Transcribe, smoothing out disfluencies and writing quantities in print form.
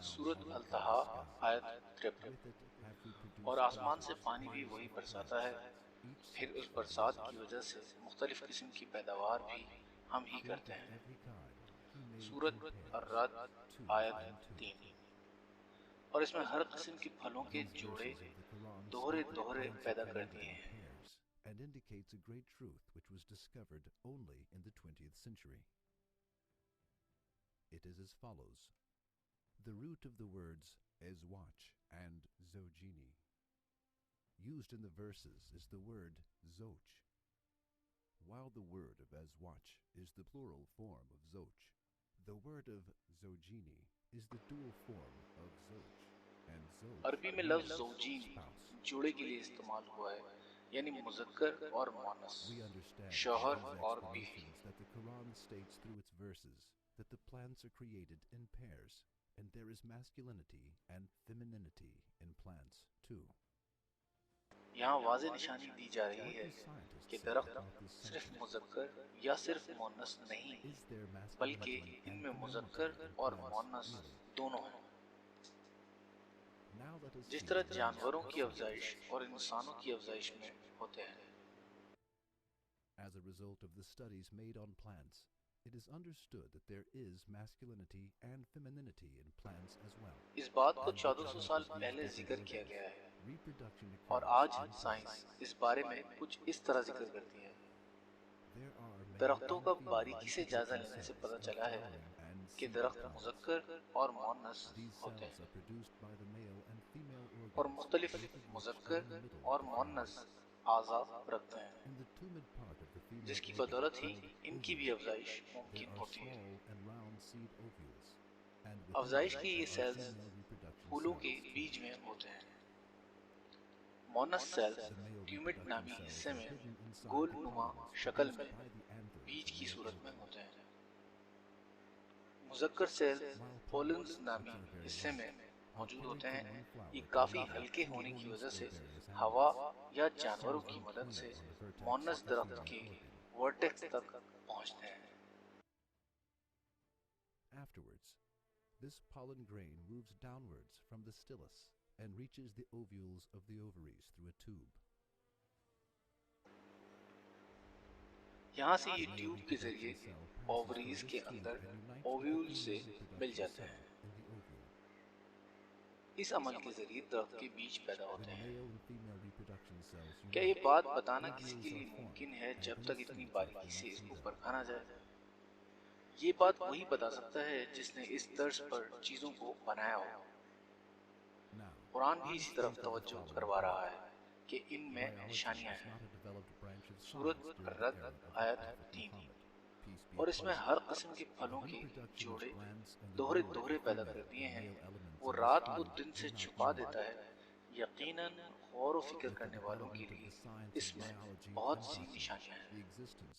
सूरत अल-तहा आयत 53। और आसमान से पानी भी वही बरसाता है, फिर उस बरसात की वजह से मुख्तलिफ किस्म की पैदावार भी हम ही करते हैं। सूरत अर्रद आयत 3। और इसमें हर किस्म के फलों के जोड़े दोहरे दोहरे पैदा कर दिए हैं। and indicates a great truth which was discovered only in the 20th century. It is as follows. The root of the words ezwach and zojini used in the verses is the word zoch. While the word of ezwach is the plural form of zoch, the word of zojini is the dual form of zoch, and zoch अरबी में लफ्ज़ ज़ौजीन जोड़े के लिए इस्तेमाल हुआ है, यानी मुज़क्कर और मुअन्नस, शौहर और बीवी। that the Quran states through its verses that the plants are created in pairs, and there is masculinity and femininity in plants too. यहाँ वाज़ेह निशानी दी जा रही है कि दरख्त सिर्फ मुज़क्कर या सिर्फ मुअन्नस नहीं, बल्कि इनमें मुज़क्कर और मुअन्नस दोनों हैं। जिस तरह जानवरों की अफ़ज़ाइश और इंसानों की अफ़ज़ाइश में होते हैं। As a result of the studies made on plants, it is understood that there is masculinity and femininity in plants as well. इस बात को 1400 साल पहले जिक्र किया गया है, और आज साइंस इस बारे में कुछ इस तरह जिक्र करती है। दरख्तों का बारीकी से जायजा लेने से पता चला है कि दरख्त मुज़क्कर और मुअन्नस होते हैं, और मुख्तलिफ मुज़क्कर और मुअन्नस आज़ा रखते हैं, जिसकी बदौलत ही इनकी भी अफ़ज़ाइश मुमकिन होती है। अफ़ज़ाइश के ये सेल्स फूलों के बीज में होते हैं। मोनस सेल्स ट्यूमिट नामी हिस्से में गोल नुमा शक्ल में बीज की सूरत में होते हैं। मुज़क्कर सेल्स पोलन्स नामी हिस्से में मौजूद होते हैं। ये काफ़ी हल्के होने की वजह से हवा या जानवरों की मदद से मोनस दरख्त के वर्टेक्स तक पहुंचते हैं। Afterwards, this pollen grain moves downwards from the stylus and reaches the ovules of the ovaries through a tube. यहाँ से ये ट्यूब के जरिए ओवरीज के अंदर ओव्यूल से मिल जाते हैं। इस अमल के जरिए दरख्त के बीज पैदा होते हैं। क्या ये बात बताना किसी के लिए मुमकिन है जब तक इतनी बारीकी से इसको परखा ना जाए? ये बात वही बता सकता है जिसने इस तर्ज पर चीजों को बनाया हो। कुरान भी इसी तरफ तवज्जो करवा रहा है कि इनमें निशानियां हैं। सूरत अर्रद आयत 3। और इसमें हर किस्म के फलों के जोड़े दोहरे दोहरे पैदा कर दिए हैं। वो रात को दिन से छुपा देता है। यकीनन गौर व फिक्र करने वालों के लिए इसमें बहुत सी निशानियां हैं।